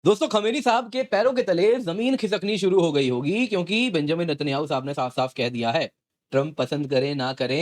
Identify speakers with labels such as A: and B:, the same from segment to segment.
A: दोस्तों खमेनी साहब के पैरों के तले जमीन खिसकनी शुरू हो गई होगी क्योंकि बेंजामिन नेतन्याहू साहब ने साफ साफ कह दिया है ट्रंप पसंद करे ना करे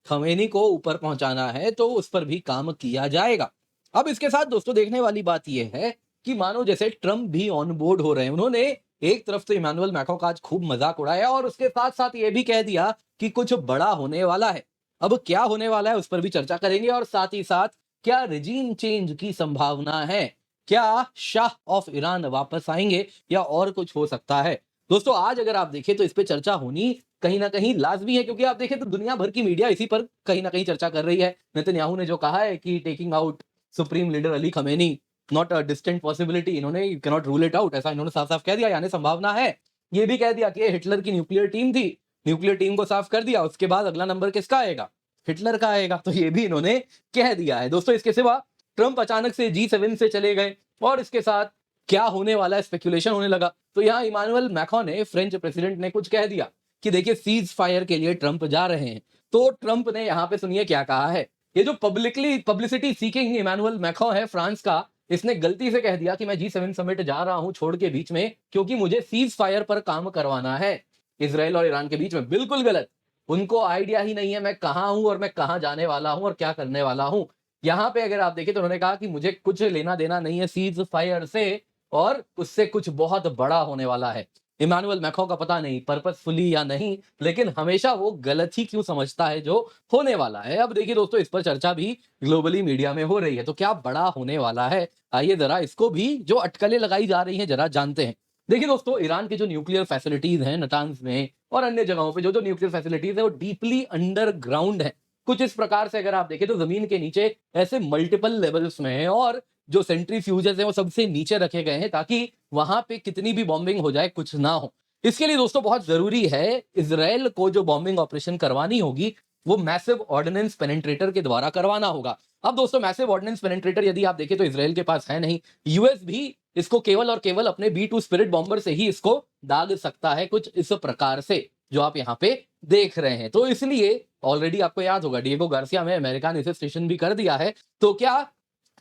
A: खमेनी को ऊपर पहुंचाना है तो उस पर भी काम किया जाएगा। अब इसके साथ दोस्तों देखने वाली बात यह है कि मानो जैसे ट्रंप भी ऑन बोर्ड हो रहे हैं। उन्होंने एक तरफ से इमानुएल मैक्रों का आज खूब मजाक उड़ाया और उसके साथ साथ ये भी कह दिया कि कुछ बड़ा होने वाला है। अब क्या होने वाला है उस पर भी चर्चा करेंगे और साथ ही साथ क्या रिजीम चेंज की संभावना है, क्या शाह ऑफ ईरान वापस आएंगे या और कुछ हो सकता है। दोस्तों आज अगर आप देखें तो इस पे चर्चा होनी कहीं ना कहीं लाजमी है क्योंकि आप देखें तो दुनिया भर की मीडिया इसी पर कहीं ना कहीं चर्चा कर रही है। नेतन्याहू ने जो कहा है कि taking out supreme leader Ali Khamenei not a distant possibility, इन्होंने you can not rule it out, ऐसा इन्होंने साफ साफ कह दिया, यानी संभावना है। ये भी कह दिया कि हिटलर की न्यूक्लियर टीम थी, न्यूक्लियर टीम को साफ कर दिया, उसके बाद अगला नंबर किसका आएगा, हिटलर का आएगा। तो ये भी इन्होंने कह दिया है। दोस्तों इसके सिवा ट्रंप अचानक से G7 से चले गए और इसके साथ क्या होने वाला है स्पेकुलेशन होने लगा। तो यहाँ इमानुएल मैक्रों ने, फ्रेंच प्रेसिडेंट ने कुछ कह दिया कि देखिए सीज फायर के लिए ट्रंप जा रहे हैं। तो ट्रंप ने यहाँ पे सुनिए क्या कहा है। ये जो publicly publicity seeking Emmanuel Macron है फ्रांस का, इसने गलती से कह दिया कि मैं G7 समिट जा रहा हूं छोड़ के बीच में क्योंकि मुझे सीज फायर पर काम करवाना है इसराइल और ईरान के बीच में। बिल्कुल गलत। उनको आइडिया ही नहीं है मैं कहां हूं और मैं कहां जाने वाला हूं और क्या करने वाला हूं। यहाँ पे अगर आप देखें तो उन्होंने कहा कि मुझे कुछ लेना देना नहीं है सीज फायर से और उससे कुछ बहुत बड़ा होने वाला है। इमानुएल मैक्रों का पता नहीं पर्पसफुली या नहीं, लेकिन हमेशा वो गलत ही क्यों समझता है जो होने वाला है। अब देखिए दोस्तों इस पर चर्चा भी ग्लोबली मीडिया में हो रही है। तो क्या बड़ा होने वाला है, आइए जरा इसको भी जो अटकलें लगाई जा रही हैं जरा जानते हैं। देखिए दोस्तों ईरान की जो न्यूक्लियर फैसिलिटीज हैं नटांज में और अन्य जगहों पे जो जो न्यूक्लियर फैसिलिटीज है वो डीपली अंडरग्राउंड है। कुछ इस प्रकार से अगर आप देखें तो जमीन के नीचे ऐसे मल्टीपल लेवल्स में है और जो सेंट्रीफ्यूजेस हैं वो सबसे नीचे रखे गए हैं ताकि वहां पे कितनी भी बॉम्बिंग हो जाए कुछ ना हो। इसके लिए दोस्तों बहुत जरूरी है इसराइल को जो बॉम्बिंग ऑपरेशन करवानी होगी वो मैसिव ऑर्डिनेंस पेनिट्रेटर के द्वारा करवाना होगा। अब दोस्तों मैसिव ऑर्डिनेंस पेनिट्रेटर यदि आप देखें तो इसराइल के पास है नहीं। यूएस भी इसको केवल और केवल अपने B2 स्पिरिट बॉम्बर से ही इसको दाग सकता है, कुछ इस प्रकार से जो आप यहाँ पे देख रहे हैं। तो इसलिए ऑलरेडी आपको याद होगा डिएगो गार्सिया में अमेरिका ने इसे स्टेशन भी कर दिया है। तो क्या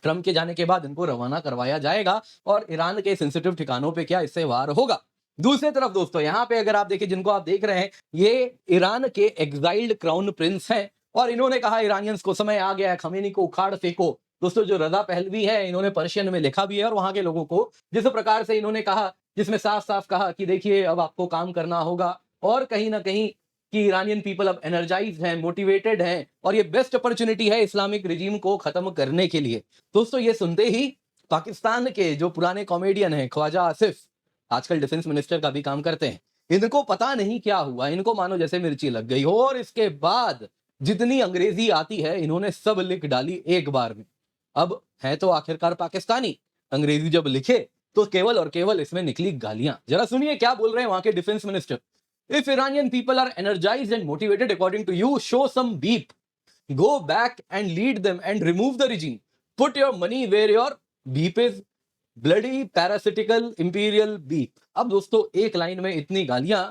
A: ट्रंप के जाने के बाद इनको रवाना करवाया जाएगा और ईरान के सेंसिटिव ठिकानों पे क्या इससे वार होगा। दूसरी तरफ दोस्तों यहाँ पे अगर आप देखें जिनको आप देख रहे हैं ये ईरान के एग्जाइल्ड क्राउन प्रिंस हैं और इन्होंने कहा ईरानियंस को समय आ गया है, खमेनी को उखाड़ फेंको। दोस्तों जो रजा पहलवी है इन्होंने पर्शियन में लिखा भी है और वहां के लोगों को जिस प्रकार से इन्होंने कहा, जिसमें साफ साफ कहा कि देखिए अब आपको काम करना होगा और कहीं ना कहीं कि ईरानियन पीपल अब एनर्जाइज हैं, मोटिवेटेड हैं और ये बेस्ट अपॉर्चुनिटी है इस्लामिक रिजीम को खत्म करने के लिए। दोस्तों ये सुनते ही पाकिस्तान के जो पुराने कॉमेडियन हैं ख्वाजा आसिफ, आजकल डिफेंस मिनिस्टर का भी काम करते हैं, इनको पता नहीं क्या हुआ, इनको मानो जैसे मिर्ची लग गई हो और इसके बाद जितनी अंग्रेजी आती है इन्होंने सब लिख डाली एक बार में। अब है तो आखिरकार पाकिस्तानी, अंग्रेजी जब लिखे तो केवल और केवल इसमें निकली गालियां। जरा सुनिए क्या बोल रहे हैं वहां के defence minister. If Iranian people are energized and motivated according to you, show some beep. Go back and lead them and remove the regime. Put your money where your beep is. Bloody parasitical imperial beep. अब दोस्तों एक line में इतनी गालियां,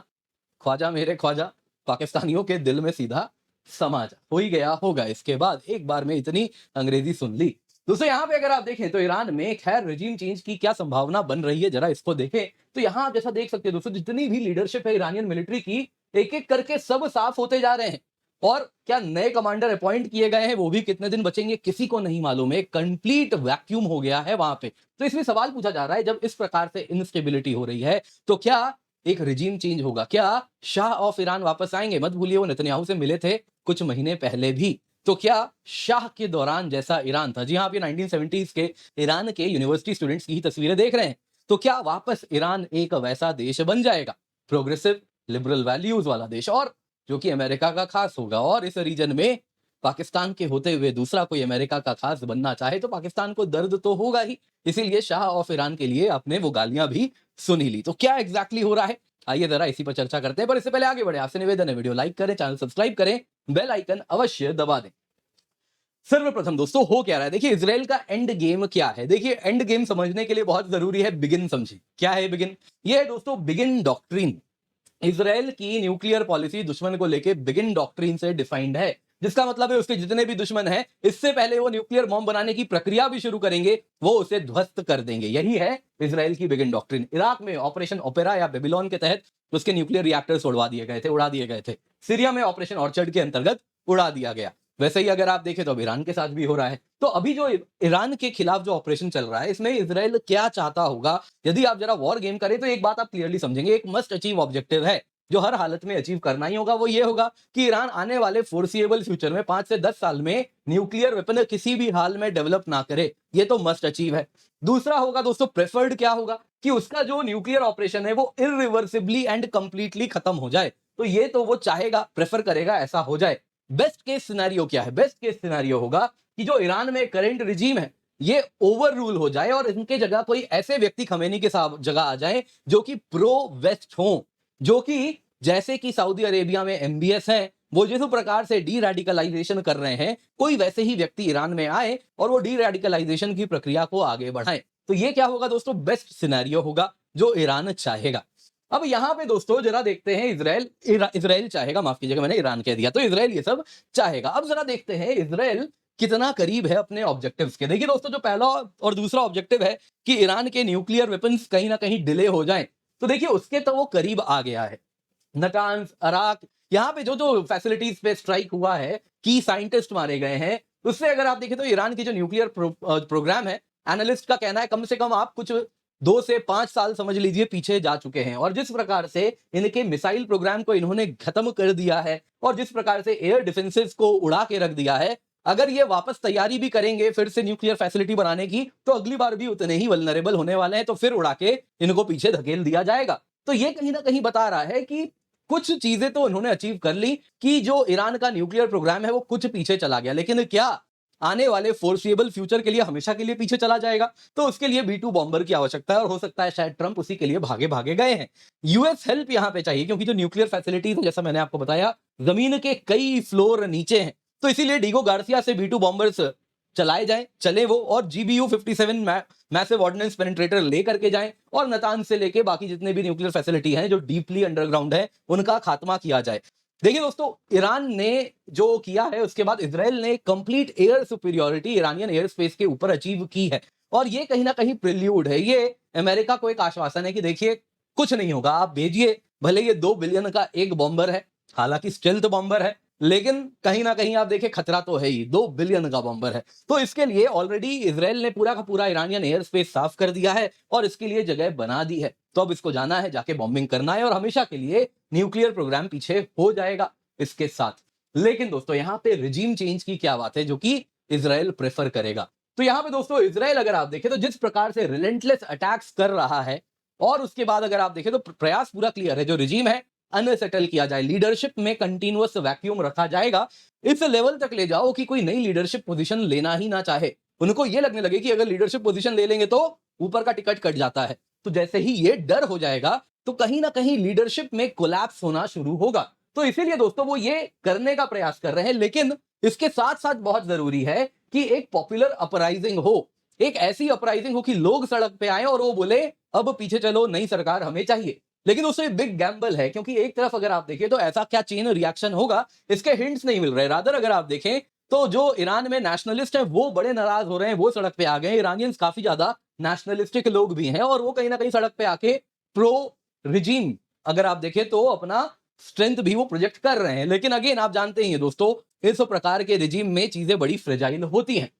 A: ख्वाजा मेरे ख्वाजा, पाकिस्तानियों के दिल में सीधा समा जा हो ही गया होगा इसके बाद एक बार में इतनी अंग्रेजी सुन ली। दोस्तों यहाँ पे अगर आप देखें तो ईरान में खैर रिजीम चेंज की क्या संभावना बन रही है जरा इसको देखें। तो यहाँ आप जैसा देख सकते हैं दोस्तों जितनी भी लीडरशिप है ईरानियन मिलिट्री की एक एक करके सब साफ होते जा रहे हैं और क्या नए कमांडर अपॉइंट किए गए हैं वो भी कितने दिन बचेंगे किसी को नहीं मालूम है। कंप्लीट वैक्यूम हो गया है वहां पे। तो इसमें सवाल पूछा जा रहा है जब इस प्रकार से इंस्टेबिलिटी हो रही है तो क्या एक रिजीम चेंज होगा, क्या शाह ऑफ ईरान वापस आएंगे। मत भूलिए वो नेतन्याहू से मिले थे कुछ महीने पहले भी। तो क्या शाह के दौरान जैसा ईरान था, जी हाँ आप ये 1970s के ईरान के यूनिवर्सिटी स्टूडेंट्स की ही तस्वीरें देख रहे हैं, तो क्या वापस ईरान एक वैसा देश बन जाएगा, प्रोग्रेसिव लिबरल वैल्यूज वाला देश और जो कि अमेरिका का खास होगा। और इस रीजन में पाकिस्तान के होते हुए दूसरा कोई अमेरिका का खास बनना चाहे तो पाकिस्तान को दर्द तो होगा ही। इसीलिए शाह ऑफ ईरान के लिए आपने वो गालियां भी सुनी ली। तो क्या एग्जैक्टली हो रहा है आइए जरा इसी पर चर्चा करते हैं, पर इससे पहले आगे बढ़े आपसे निवेदन है वीडियो लाइक करें, चैनल सब्सक्राइब करें, बेल आइकन अवश्य दबा दें। सर्वप्रथम दोस्तों हो क्या रहा है, देखिए इजराइल का एंड गेम क्या है। देखिए एंड गेम समझने के लिए बहुत जरूरी है बिगिन समझे। क्या है बिगिन, ये है दोस्तों बिगिन डॉक्ट्रिन। इजराइल की न्यूक्लियर पॉलिसी दुश्मन को लेके बिगिन डॉक्ट्रिन से डिफाइंड है। जिसका मतलब है उसके जितने भी दुश्मन हैं, इससे पहले वो न्यूक्लियर बॉम्ब बनाने की प्रक्रिया भी शुरू करेंगे, वो उसे ध्वस्त कर देंगे। यही है इजराइल की बिगिन डॉक्ट्रिन। इराक में ऑपरेशन ओपेरा या बेबीलोन के तहत उसके न्यूक्लियर रिएक्टर्स उड़ा दिए गए थे। सीरिया में ऑपरेशन ऑर्चर्ड के अंतर्गत उड़ा दिया गया। वैसे ही अगर आप देखें तो अब ईरान के साथ भी हो रहा है। तो अभी जो ईरान के खिलाफ जो ऑपरेशन चल रहा है, इसमें इजराइल क्या चाहता होगा, यदि आप जरा वॉर गेम करें तो एक बात आप क्लियरली समझेंगे, एक मस्ट अचीव ऑब्जेक्टिव है जो हर हालत में अचीव करना ही होगा। वो ये होगा कि ईरान आने वाले फोर्सिएबल फ्यूचर में 5 से 10 साल में न्यूक्लियर वेपन किसी भी हाल में डेवलप ना करे। ये तो मस्ट अचीव है। दूसरा होगा दोस्तों, प्रेफर्ड क्या होगा कि उसका जो न्यूक्लियर ऑपरेशन है वो इरिवर्सिबली एंड कंप्लीटली खत्म हो जाए। तो ये तो वो चाहेगा, प्रेफर करेगा ऐसा हो जाए। बेस्ट केस सिनेरियो क्या है? बेस्ट केस सिनेरियो होगा कि जो ईरान में करंट रिजीम है ये ओवर रूल हो जाए और इनके जगह कोई ऐसे व्यक्ति खमेनी के साथ जगह आ जाए जो कि प्रो वेस्ट हो, जो कि जैसे कि सऊदी अरेबिया में एमबीएस है, वो जिस प्रकार से डी रेडिकलाइजेशन कर रहे हैं, कोई वैसे ही व्यक्ति ईरान में आए और वो डी रेडिकलाइजेशन की प्रक्रिया को आगे बढ़ाए। तो ये क्या होगा दोस्तों? बेस्ट सिनेरियो होगा जो ईरान चाहेगा। अब यहां पे दोस्तों जरा देखते हैं, इजराइल चाहेगा, माफ कीजिएगा मैंने ईरान कह दिया, तो इजराइल ये सब चाहेगा। अब जरा देखते हैं इजराइल कितना करीब है अपने ऑब्जेक्टिव्स के। देखिए दोस्तों, जो पहला और दूसरा ऑब्जेक्टिव है कि ईरान के न्यूक्लियर वेपन्स कहीं ना कहीं डिले हो जाएं, तो देखिए उसके तो वो करीब आ गया है। नटान्स, अराक, यहाँ पे जो जो फैसिलिटीज पे स्ट्राइक हुआ है, की साइंटिस्ट मारे गए हैं, उससे अगर आप देखें तो ईरान की जो न्यूक्लियर प्रोग्राम है, एनालिस्ट का कहना है कम से कम आप कुछ 2 से 5 साल समझ लीजिए पीछे जा चुके हैं। और जिस प्रकार से इनके मिसाइल प्रोग्राम को इन्होंने खत्म कर दिया है और जिस प्रकार से एयर डिफेंसेस को उड़ा के रख दिया है, अगर ये वापस तैयारी भी करेंगे फिर से न्यूक्लियर फैसिलिटी बनाने की, तो अगली बार भी उतने ही वल्नरेबल होने वाले हैं, तो फिर उड़ा के इनको पीछे धकेल दिया जाएगा। तो ये कहीं ना कहीं बता रहा है कि कुछ चीजें तो उन्होंने अचीव कर ली कि जो ईरान का न्यूक्लियर प्रोग्राम है वो कुछ पीछे चला गया, लेकिन क्या आने वाले फोर्सिएबल फ्यूचर के लिए हमेशा के लिए पीछे चला जाएगा? तो उसके लिए B2 बॉम्बर की आवश्यकता है और हो सकता है शायद ट्रंप उसी के लिए भागे भागे गए हैं। यूएस हेल्प यहां पे चाहिए क्योंकि जो न्यूक्लियर फैसिलिटीज है, जैसा मैंने आपको बताया, जमीन के कई फ्लोर नीचे हैं। तो इसीलिए डीगो गार्सिया से B2 बॉम्बर्स चलाए जाएं, चले वो, और GBU-57 मैसिव ऑर्डिनेंस पेनिट्रेटर लेकर के जाएं और नतान्ज से लेके बाकी जितने भी न्यूक्लियर फैसिलिटी हैं जो डीपली अंडरग्राउंड है, उनका खात्मा किया जाए। देखिए दोस्तों, ईरान ने जो किया है उसके बाद इजराइल ने complete air superiority Iranian air space के ऊपर अचीव की है। और ये कहीं ना कहीं प्रिल्यूड है, ये अमेरिका को एक आश्वासन है कि देखिए कुछ नहीं होगा, आप भेजिए, भले ये 2 बिलियन का एक बॉम्बर है, हालांकि स्टेल्थ बॉम्बर है, लेकिन कहीं ना कहीं आप देखिए खतरा तो है ही, 2 बिलियन का बॉम्बर है। तो इसके लिए ऑलरेडी इजराइल ने पूरा का पूरा ईरानियन एयर स्पेस साफ कर दिया है और इसके लिए जगह बना दी है। तो अब इसको जाना है, जाके बॉम्बिंग करना है और हमेशा के लिए न्यूक्लियर प्रोग्राम पीछे हो जाएगा इसके साथ। लेकिन दोस्तों यहां पे रिजीम चेंज की क्या बात है जो कि इजराइल प्रेफर करेगा? तो यहां पे दोस्तों इजराइल अगर आप देखें तो जिस प्रकार से रिलेंटलेस अटैक्स कर रहा है, और उसके बाद अगर आप देखें तो प्रयास पूरा क्लियर है, जो रिजीम है अनसेटल किया जाए, लीडरशिप में कंटिन्यूअस वैक्यूम रखा जाएगा, इस लेवल तक ले जाओ कि कोई नई लीडरशिप पोजीशन लेना ही ना चाहे। उनको ये लगने लगे कि अगर लीडरशिप पोजीशन ले लेंगे तो ऊपर का टिकट कट जाता है। तो जैसे ही ये डर हो जाएगा तो कहीं ना कहीं लीडरशिप में कोलैप्स होना शुरू होगा। तो इसीलिए दोस्तों वो ये करने का प्रयास कर रहे हैं, लेकिन इसके साथ साथ बहुत जरूरी है कि एक पॉपुलर अपराइजिंग हो, एक ऐसी अपराइजिंग हो कि लोग सड़क पे आए और वो बोले अब पीछे चलो, नई सरकार हमें चाहिए। लेकिन दोस्तों ये बिग गैम्बल है, क्योंकि एक तरफ अगर आप देखें तो ऐसा क्या चेन रिएक्शन होगा इसके हिंट्स नहीं मिल रहे। रादर अगर आप देखें तो जो ईरान में नेशनलिस्ट है वो बड़े नाराज हो रहे हैं, वो सड़क पे आ गए। ईरानियंस काफी ज्यादा नेशनलिस्टिक लोग भी हैं और वो कहीं ना कहीं सड़क पे आके प्रो रिजीम अगर आप देखें तो अपना स्ट्रेंथ भी वो प्रोजेक्ट कर रहे हैं। लेकिन अगेन आप जानते ही हैं दोस्तों, इस प्रकार के रिजीम में चीजें बड़ी फ्रेजाइल होती हैं।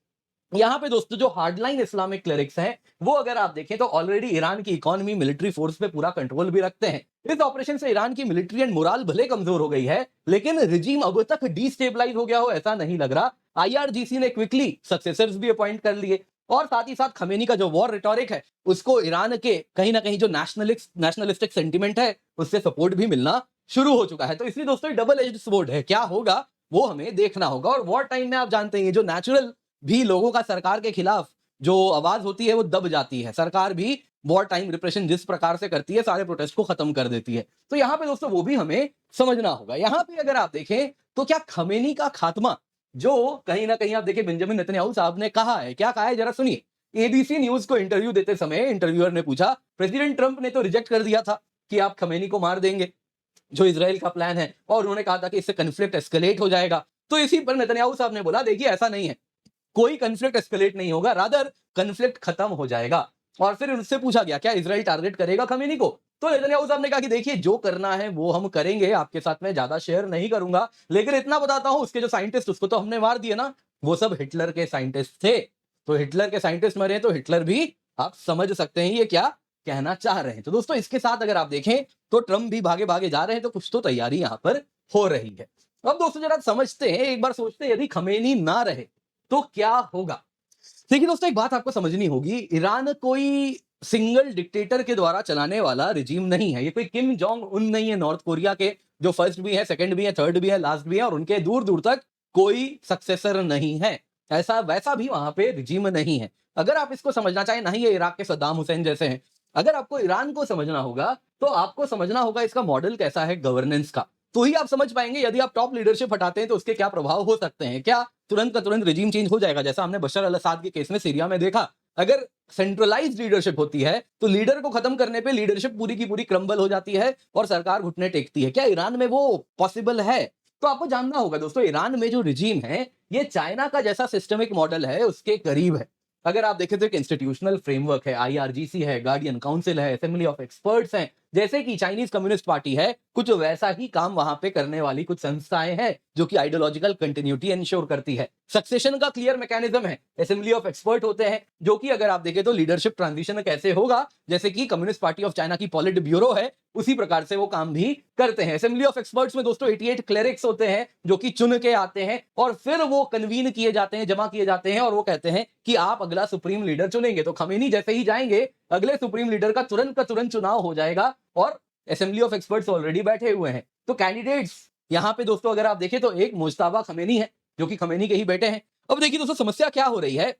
A: यहाँ पे दोस्तों जो हार्डलाइन इस्लामिक क्लेरिक्स हैं वो अगर आप देखें तो ऑलरेडी ईरान की इकोनॉमी, मिलिट्री फोर्स पे पूरा कंट्रोल भी रखते हैं। इस ऑपरेशन से ईरान की मिलिट्री एंड मोराल भले कमजोर हो गई है, लेकिन रिजीम अब तक डिस्टेबलाइज हो गया हो ऐसा नहीं लग रहा। IRGC ने क्विकली सक्सेसर्स भी अपॉइंट कर लिए और साथ ही साथ खमेनी का जो वॉर रिटोरिक है उसको ईरान के कहीं ना कहीं जो नेशनलिस्टिक सेंटिमेंट है उससे सपोर्ट भी मिलना शुरू हो चुका है। तो इसलिए दोस्तों डबल एज्ड स्वॉर्ड है, क्या होगा वो हमें देखना होगा। और वॉर टाइम में आप जानते हैं जो नेचुरल भी लोगों का सरकार के खिलाफ जो आवाज होती है वो दब जाती है। सरकार भी वॉर टाइम रिप्रेशन जिस प्रकार से करती है सारे प्रोटेस्ट को खत्म कर देती है। तो यहाँ पे दोस्तों वो भी हमें समझना होगा। यहाँ पे अगर आप देखें तो क्या खमेनी का खात्मा, जो कहीं ना कहीं आप देखें बेंजामिन नेतन्याहू साहब ने कहा है, क्या कहा है जरा सुनिए। ABC न्यूज को इंटरव्यू देते समय इंटरव्यूअर ने पूछा, प्रेसिडेंट ट्रंप ने तो रिजेक्ट कर दिया था कि आप खमेनी को मार देंगे, जो इजराइल का प्लान है, और उन्होंने कहा था कि इससे कन्फ्लिक्ट एस्केलेट हो जाएगा। तो इसी पर नेतन्याहू साहब ने बोला देखिए ऐसा नहीं है, कोई कन्फ्लिक्ट एस्केलेट नहीं होगा, रादर कन्फ्लिक्ट खत्म हो जाएगा। और फिर उनसे पूछा गया क्या इजराइल टारगेट करेगा खमेनी को? तो नेतन्याहू साहब ने कहा कि देखिए जो करना है वो हम करेंगे, आपके साथ में ज्यादा शेयर नहीं करूंगा, लेकिन इतना बताता हूं उसके जो साइंटिस्ट उसको तो हमने मार दिया ना, वो सब हिटलर के साइंटिस्ट थे। तो हिटलर के साइंटिस्ट मरे तो हिटलर भी, आप समझ सकते हैं ये क्या कहना चाह रहे हैं। तो दोस्तों इसके साथ अगर आप देखें तो ट्रंप भी भागे भागे जा रहे हैं, तो कुछ तो तैयारी यहां पर हो रही है। अब दोस्तों जरा समझते हैं, एक बार सोचते हैं यदि खमेनी ना रहे तो क्या होगा। देखिए दोस्तों एक बात आपको समझनी होगी, ईरान कोई सिंगल डिक्टेटर के द्वारा चलाने वाला रिजीम नहीं है, ये कोई किम जोंग उन नहीं है नॉर्थ कोरिया के, जो फर्स्ट भी है, सेकंड भी है, थर्ड भी है, लास्ट भी है, और उनके दूर दूर तक कोई सक्सेसर नहीं है। ऐसा वैसा भी वहां पे रिजीम नहीं है। अगर आप इसको समझना चाहें, ना ही ये इराक के सद्दाम हुसैन जैसे हैं, अगर आपको ईरान को समझना होगा तो आपको समझना होगा इसका मॉडल कैसा है गवर्नेंस का, तो ही आप समझ पाएंगे यदि आप टॉप लीडरशिप हटाते हैं तो उसके क्या प्रभाव हो सकते हैं। क्या तुरंत का तुरंत रिजीम चेंज हो जाएगा, जैसा हमने बशर अल असाद के केस में सीरिया में देखा? अगर सेंट्रलाइज्ड लीडरशिप होती है तो लीडर को खत्म करने पे लीडरशिप पूरी की पूरी क्रम्बल हो जाती है और सरकार घुटने टेकती है। क्या ईरान में वो पॉसिबल है? तो आपको जानना होगा दोस्तों, ईरान में जो रिजीम है ये चाइना का जैसा सिस्टमिक मॉडल है उसके करीब है। अगर आप देखें तो एक इंस्टीट्यूशनल फ्रेमवर्क है, आईआरजीसी है, गार्डियन काउंसिल है, असेंबली ऑफ एक्सपर्ट्स हैं, जैसे कि चाइनीज कम्युनिस्ट पार्टी है, कुछ वैसा ही काम वहां पे करने वाली कुछ संस्थाएं हैं जो कि आइडियोलॉजिकल कंटिन्यूटी इंश्योर करती है। सक्सेशन का क्लियर मैकेनिज्म है, असेंबली ऑफ एक्सपर्ट होते हैं, जो कि अगर आप देखें तो लीडरशिप ट्रांजिशन कैसे होगा, जैसे कि कम्युनिस्ट पार्टी ऑफ चाइना की पॉलिट ब्यूरो है, उसी प्रकार से वो काम भी करते हैं। असेंबली ऑफ एक्सपर्ट्स में दोस्तों 88 क्लेरिक्स होते हैं जो कि चुन के आते हैं और फिर वो कन्वीन किए जाते हैं, जमा किए जाते हैं, और वो कहते हैं कि आप अगला सुप्रीम लीडर चुनेंगे। तो खमेनी जैसे ही जाएंगे अगले सुप्रीम लीडर का तुरंत चुनाव हो जाएगा और असेंबली ऑफ एक्सपर्ट्स ऑलरेडी बैठे हुए हैं। तो कैंडिडेट्स यहां पे दोस्तों अगर आप देखें तो एक मुज्तबा खमेनी है जो कि खमेनी के ही बेटे हैं। अब देखिए दोस्तों समस्या क्या हो रही है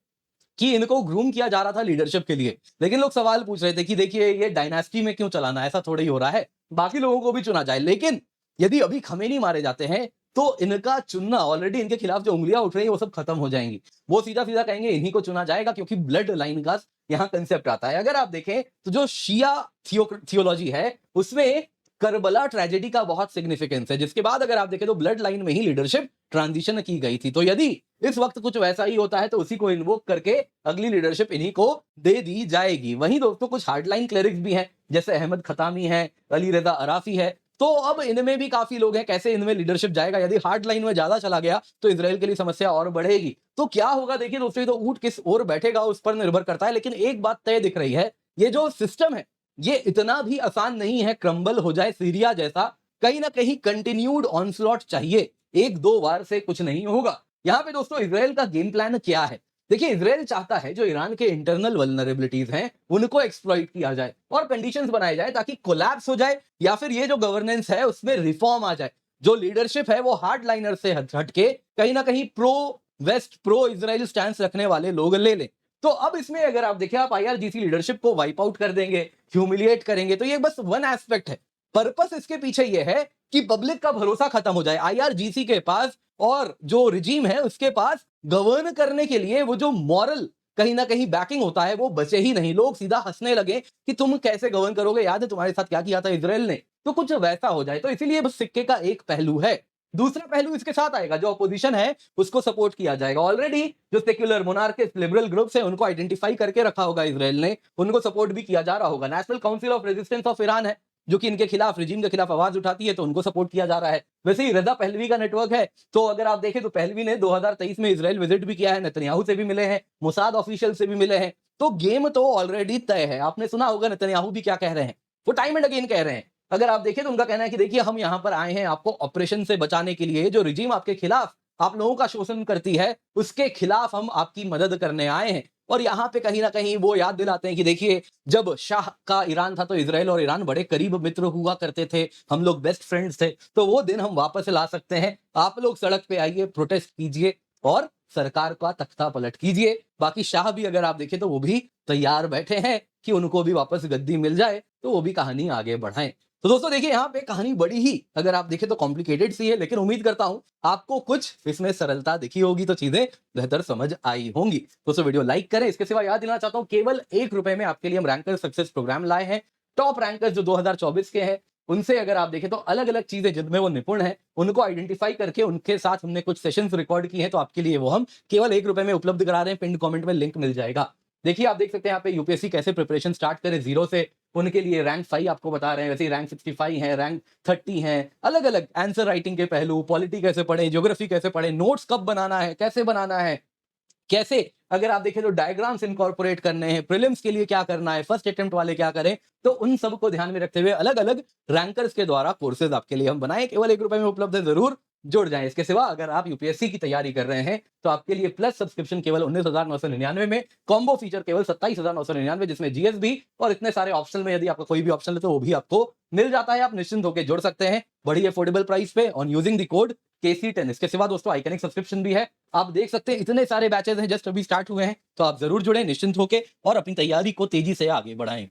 A: कि इनको ग्रूम किया जा रहा था लीडरशिप के लिए, लेकिन लोग सवाल पूछ रहे थे कि देखिए ये डायनास्टी में क्यों चलाना, ऐसा थोड़ा ही हो रहा है, बाकी लोगों को भी चुना जाए। लेकिन यदि अभी खमेनी मारे जाते हैं तो इनका चुनना, ऑलरेडी इनके खिलाफ जो उंगलियां उठ रही हैं वो सब खत्म हो जाएंगी। वो सीधा सीधा कहेंगे इन्हीं को चुना जाएगा, क्योंकि ब्लड लाइन का यहाँ कंसेप्ट आता है। अगर आप देखें तो जो शिया थियोलॉजी है उसमें करबला ट्रेजेडी का बहुत सिग्निफिकेंस है, जिसके बाद अगर आप देखें तो ब्लड लाइन में ही लीडरशिप ट्रांजिशन की गई थी। तो यदि इस वक्त कुछ वैसा ही होता है तो उसी को इन्वोक करके अगली लीडरशिप इन्हीं को दे दी जाएगी। वहीं दोस्तों कुछ हार्डलाइन क्लेरिक्स भी हैं, जैसे अहमद खतामी है, अली रजा अराफी है। तो अब इनमें भी काफी लोग हैं, कैसे इनमें लीडरशिप जाएगा? यदि हार्ड लाइन में ज्यादा चला गया तो इजराइल के लिए समस्या और बढ़ेगी। तो क्या होगा देखिए दोस्तों, तो ऊंट किस ओर बैठेगा उस पर निर्भर करता है। लेकिन एक बात तय दिख रही है, ये जो सिस्टम है ये इतना भी आसान नहीं है क्रम्बल हो जाए सीरिया जैसा। कहीं ना कहीं कंटिन्यूड ऑनस्लॉट चाहिए, एक दो बार से कुछ नहीं होगा। यहां पे दोस्तों इजराइल का गेम प्लान क्या है? देखिए इजराइल चाहता है जो ईरान के इंटरनल वल्नरेबिलिटीज हैं उनको एक्सप्लॉइट किया जाए और कंडीशंस बनाए जाए ताकि कोलैप्स हो जाए, या फिर ये जो गवर्नेंस है उसमें रिफॉर्म आ जाए। जो लीडरशिप है वो हार्ड लाइनर से हटके कहीं ना कहीं pro west, pro Israel stand रखने वाले लोग ले लें। तो अब इसमें अगर आप देखें, आप आईआरजीसी लीडरशिप को वाइप आउट कर देंगे, ह्यूमिलिएट करेंगे, तो ये बस वन एस्पेक्ट है। पर्पस इसके पीछे ये है कि पब्लिक का भरोसा खत्म हो जाए आईआरजीसी के पास, और जो रिजीम है उसके पास गवर्न करने के लिए वो जो मॉरल कहीं ना कहीं बैकिंग होता है वो बचे ही नहीं। लोग सीधा हंसने लगे कि तुम कैसे गवर्न करोगे, याद है तुम्हारे साथ क्या किया था इजराइल ने? तो कुछ वैसा हो जाए। तो इसीलिए बस सिक्के का एक पहलू है, दूसरा पहलू इसके साथ आएगा, जो अपोजिशन है उसको सपोर्ट किया जाएगा। ऑलरेडी जो सेक्युलर मोनार्किस्ट लिबरल ग्रुप्स हैं उनको आइडेंटिफाई करके रखा होगा इजराइल ने, उनको सपोर्ट भी किया जा रहा होगा। National council of resistance of Iran है जो कि इनके खिलाफ, रिजीम के खिलाफ आवाज उठाती है, तो उनको सपोर्ट किया जा रहा है। वैसे ही रजा पहलवी का नेटवर्क है, तो अगर आप देखें तो पहलवी ने 2023 में इजराइल विजिट भी किया है, नेतन्याहू से भी मिले हैं, मोसाद ऑफिशियल से भी मिले हैं। तो गेम तो ऑलरेडी तय है। आपने सुना होगा नेतन्याहू भी क्या कह रहे हैं, वो टाइम एंड अगेन कह रहे हैं। अगर आप देखें तो उनका कहना है कि देखिए हम यहां पर आए हैं आपको ऑपरेशन से बचाने के लिए, जो रिजीम आपके खिलाफ आप लोगों का शोषण करती है उसके खिलाफ हम आपकी मदद करने आए हैं। और यहां पे कहीं ना कहीं वो याद दिलाते हैं कि देखिए जब शाह का ईरान था तो इजराइल और ईरान बड़े करीब मित्र हुआ करते थे, हम लोग बेस्ट फ्रेंड्स थे, तो वो दिन हम वापस ला सकते हैं। आप लोग सड़क पे आइए, प्रोटेस्ट कीजिए और सरकार का तख्ता पलट कीजिए। बाकी शाह भी अगर आप देखें तो वो भी तैयार बैठे हैं कि उनको भी वापस गद्दी मिल जाए, तो वो भी कहानी आगे बढ़ाएं। तो दोस्तों देखिए यहाँ पे कहानी बड़ी ही अगर आप देखें तो कॉम्प्लिकेटेड सी है, लेकिन उम्मीद करता हूं आपको कुछ इसमें सरलता दिखी होगी, तो चीजें बेहतर समझ आई होंगी। दोस्तों वीडियो लाइक करें। इसके सिवा याद दिलाना चाहता हूं केवल ₹1 में आपके लिए हम रैंकर सक्सेस प्रोग्राम लाए हैं। टॉप रैंकर्स जो 2024 के हैं उनसे अगर आप देखें तो अलग-अलग चीज़ें जिनमें वो निपुण हैं, उनको आइडेंटिफ़ाई करके उनके साथ हमने कुछ सेशंस रिकॉर्ड किए हैं, तो आपके लिए वो हम केवल ₹1 में उपलब्ध करा रहे हैं, पिन्ड कमेंट में लिंक मिल जाएगा। देखिए, आप देख सकते हैं यहाँ पे यूपीएससी कैसे प्रिपरेशन स्टार्ट करें ज़ीरो से, उनके लिए रैंक 5 आपको बता रहे हैं, वैसे ही रैंक 65 है, रैंक 30 है, अलग-अलग आंसर राइटिंग के पहलू, पॉलिटी कैसे पढ़ें, ज्योग्राफी कैसे पढ़ें, नोट्स कब बनाना है, कैसे बनाना है, कैसे अगर आप देखें तो डायग्राम्स इनकॉर्पोरेट करने हैं, प्रीलिम्स के लिए क्या करना है, फर्स्ट अटेम्प्ट वाले क्या करें, तो उन सब को ध्यान में रखते हुए अलग-अलग रैंकर्स के द्वारा कोर्सेज़ आपके लिए हम बनाए, केवल ₹1 में उपलब्ध है, ज़रूर जुड़ जाएँ। इसके सिवा अगर आप यूपीएससी की तैयारी कर रहे हैं, तो आपके लिए प्लस सब्सक्रिप्शन केवल 19,999 में, कॉम्बो फीचर केवल 27,999 जिसमें जीएसबी और इतने सारे ऑप्शनल में यदि आपका कोई भी ऑप्शन है, तो वो भी आपको मिल जाता है। आप निश्चिंत होके जुड़ सकते हैं, बड़ी अफोर्डेबल प्राइस पे on using the code KC10। इसके सिवा दोस्तों आइकॉनिक सब्सक्रिप्शन भी है। आप देख सकते हैं इतने सारे बैचेज़ हैं, जस्ट अभी स्टार्ट हुए हैं, तो आप ज़रूर जुड़ें निश्चिंत होके और अपनी तैयारी को तेज़ी से आगे बढ़ाएँ।